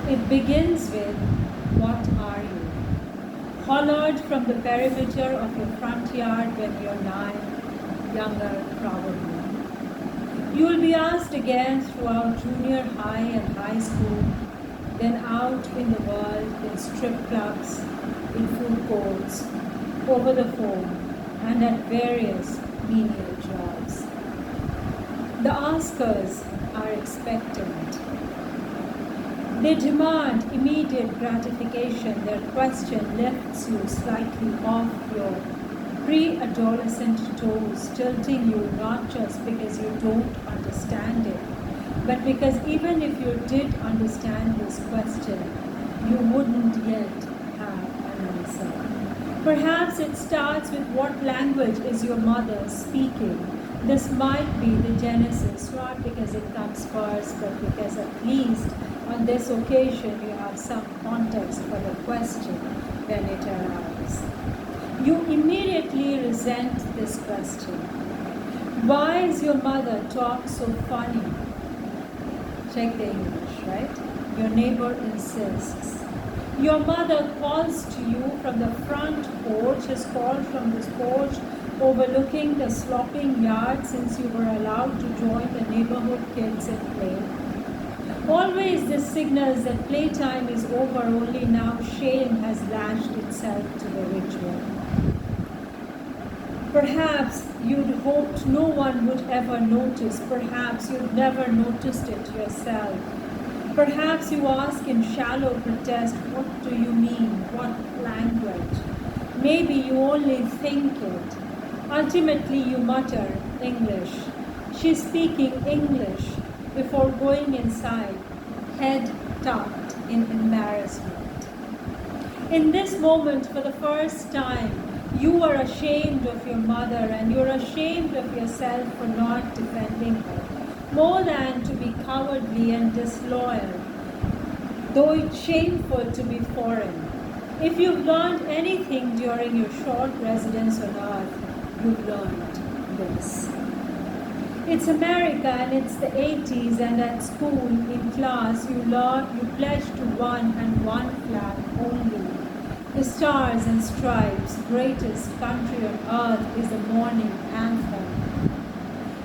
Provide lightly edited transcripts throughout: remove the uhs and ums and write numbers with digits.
It begins with, "What are you?" Hollered from the perimeter of your front yard when you're 9, younger probably. You will be asked again throughout junior high and high school, then out in the world in strip clubs, in food courts, over the phone, and at various menial jobs. The askers are expectant. They demand immediate gratification. Their question lifts you slightly off your pre-adolescent toes, tilting you not just because you don't understand it, but because even if you did understand this question, you wouldn't yet have an answer. Perhaps it starts with, what language is your mother speaking? This might be the genesis, not because it comes first, but because at least on this occasion you have some context for the question when it arrives. You immediately resent this question. Why is your mother talk so funny? Check the English, right? Your neighbor insists. Your mother calls to you from the front porch, has called from this porch overlooking the sloping yard since you were allowed to join the neighborhood kids in play. Always this signals that playtime is over, only now shame has lashed itself to the ritual. Perhaps you'd hoped no one would ever notice. Perhaps you'd never noticed it yourself. Perhaps you ask in shallow protest, what do you mean? What language? Maybe you only think it. Ultimately you mutter, English. She's speaking English before going inside, head tucked in embarrassment. In this moment, for the first time, you are ashamed of your mother and you're ashamed of yourself for not defending her, more than to be cowardly and disloyal, though it's shameful to be foreign. If you've learned anything during your short residence on earth, you've learned this. It's America and it's the 80s, and at school, in class, you pledge to one and one flag only. The Stars and Stripes, greatest country on earth, is the morning anthem.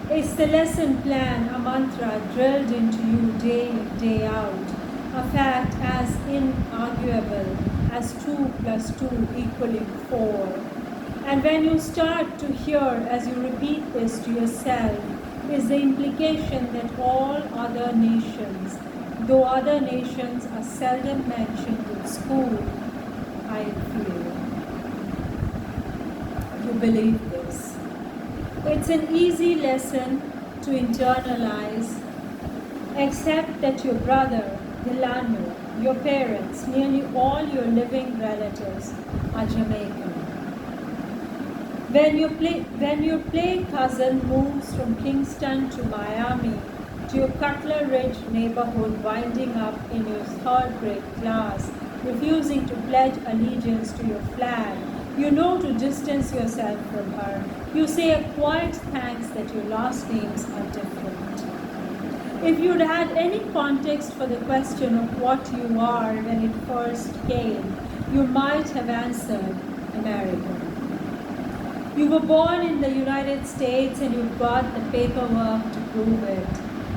It's the lesson plan, a mantra drilled into you day in, day out, a fact as inarguable as 2 plus 2 equaling 4. And when you start to hear, as you repeat this to yourself, is the implication that all other nations, though other nations are seldom mentioned in school, I feel you believe this. It's an easy lesson to internalize, except that your brother, Delano, your parents, nearly all your living relatives are Jamaican. When your play cousin moves from Kingston to Miami to your Cutler Ridge neighborhood, winding up in your 3rd grade class, refusing to pledge allegiance to your flag, you know to distance yourself from her. You say a quiet thanks that your last names are different. If you'd had any context for the question of what you are when it first came, you might have answered American. You were born in the United States and you've got the paperwork to prove it.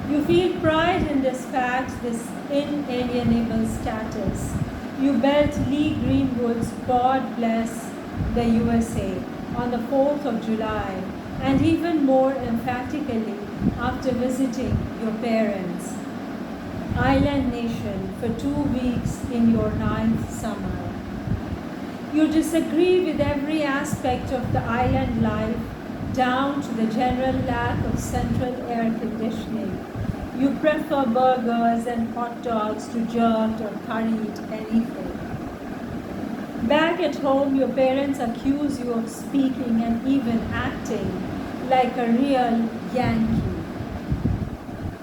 You feel pride in this fact, this inalienable status. You belt Lee Greenwood's God Bless the USA on the 4th of July, and even more emphatically after visiting your parents' island nation for 2 weeks in your 9th summer. You disagree with every aspect of the island life, down to the general lack of central air conditioning. You prefer burgers and hot dogs to jerked or curried anything. Back at home, your parents accuse you of speaking and even acting like a real Yankee.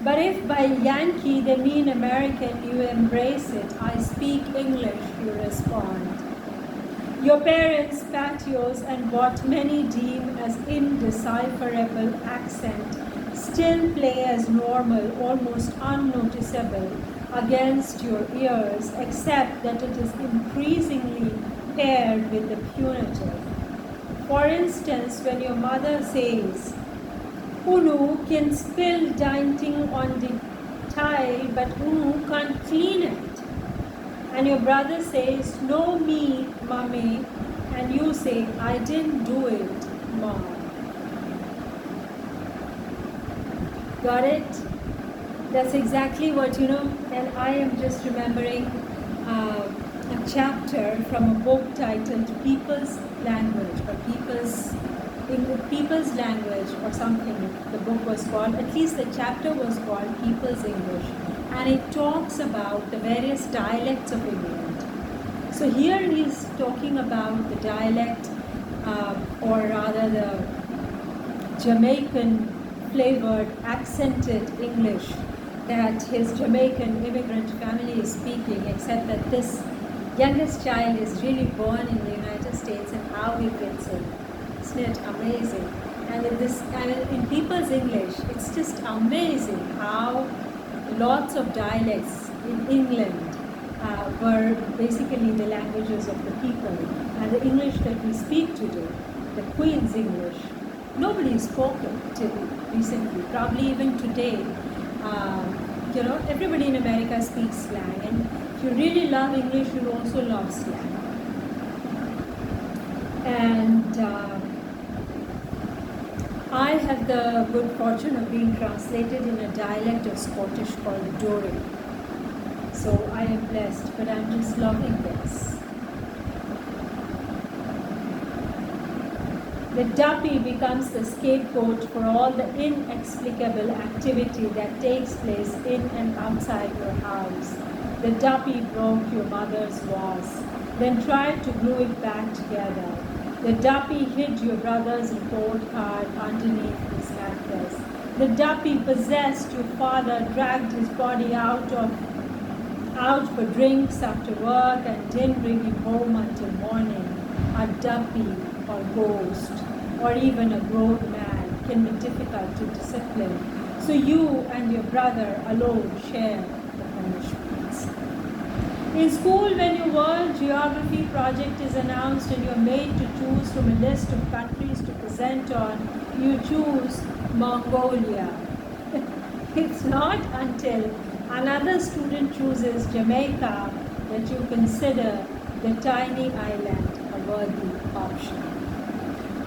But if by Yankee they mean American, you embrace it. I speak English, you respond. Your parents' patios and what many deem as indecipherable accent still play as normal, almost unnoticeable, against your ears, except that it is increasingly paired with the punitive. For instance, when your mother says, Unu can spill dainting on the tile, but Unu can't clean it. And your brother says, no me, mummy, and you say, I didn't do it, mom. Got it? That's exactly what, and I am just remembering a chapter from a book titled People's Language or People's Language or something. The book was called, at least the chapter was called People's English, and it talks about the various dialects of England. So here he's talking about the dialect, or rather the Jamaican flavored, accented English that his Jamaican immigrant family is speaking, except that this youngest child is really born in the United States and how he fits in. Isn't it amazing? And in People's English, it's just amazing how lots of dialects in England were basically the languages of the people. And the English that we speak today, the Queen's English, nobody spoke it till recently. Probably even today, everybody in America speaks slang. And if you really love English, you'll also love slang. And I had the good fortune of being translated in a dialect of Scottish called Doric. So I am blessed, but I'm just loving this. The duppy becomes the scapegoat for all the inexplicable activity that takes place in and outside your house. The duppy broke your mother's vase, then tried to glue it back together. The duppy hid your brother's report card underneath his mattress. The duppy possessed your father, dragged his body out for drinks after work and didn't bring him home until morning. A duppy or ghost or even a grown man can be difficult to discipline. So you and your brother alone share the punishments. In school, when your world geography project is announced and you're made to choose from a list of countries to present on, you choose Mongolia. It's not until another student chooses Jamaica that you consider the tiny island a worthy option.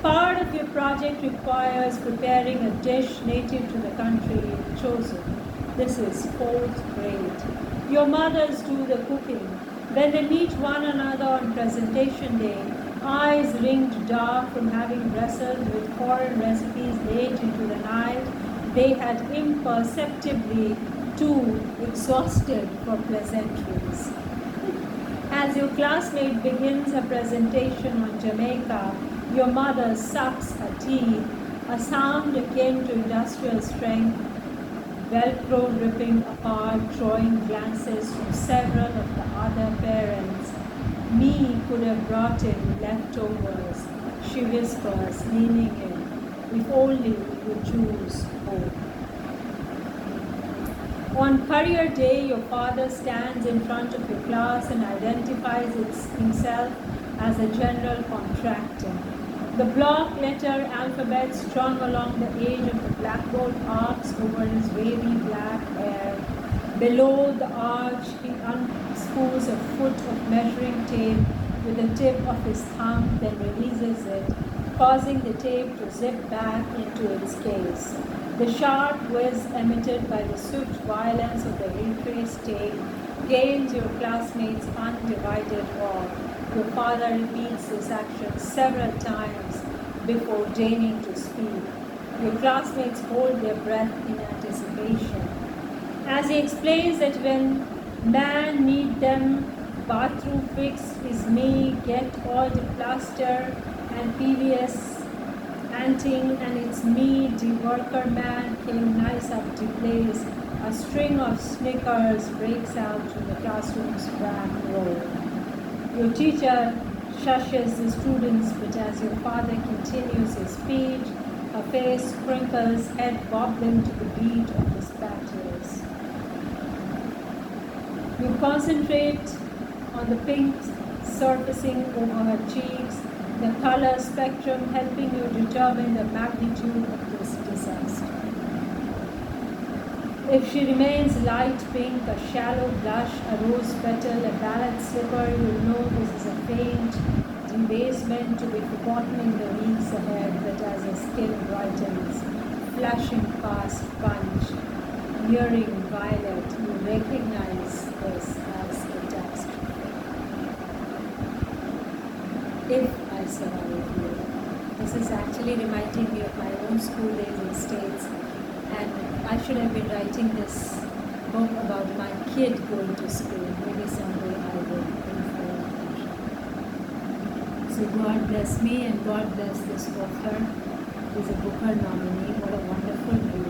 Part of your project requires preparing a dish native to the country you've chosen. This is 4th grade. Your mothers do the cooking. When they meet one another on presentation day, eyes ringed dark from having wrestled with foreign recipes late into the night, they had imperceptibly too exhausted for pleasantries. As your classmate begins a presentation on Jamaica, your mother sucks her teeth, a sound akin to industrial strength, Velcro ripping apart, drawing glances from several of the other parents. Me could have brought in leftovers, she whispers, leaning in. If only you choose hope. On career day, your father stands in front of your class and identifies himself as a general contractor. The block letter alphabet strung along the edge of the blackboard arcs over his wavy black hair. Below the arch, he unspools a foot of measuring tape with the tip of his thumb, then releases it, causing the tape to zip back into its case. The sharp whiz emitted by the swift violence of the retraced tape gains your classmates' undivided awe. Your father repeats this action several times before deigning to speak. Your classmates hold their breath in anticipation. As he explains that when man need them, bathroom fix is me, get all the plaster and PVS anting, and it's me, the worker man came nice up to place. A string of snickers breaks out in the classroom's back row. Your teacher shushes the students, but as your father continues his speech, her face crinkles, head bobbling to the beat of the spatters. You concentrate on the pink surfacing over her cheeks, the color spectrum helping you determine the magnitude of this disaster. If she remains light pink, a shallow blush, a rose petal, a ballet slipper, you'll know this is a faint debasement to be forgotten in the weeks ahead, but as her skin brightens, flashing past punch, nearing violet, you recognize this as catastrophe. If I survive you. This is actually reminding me of my own school days in States, and I should have been writing this book about my kid going to school. Maybe someday I will inform you. So God bless me and God bless this author. He's a Booker nominee. What a wonderful book.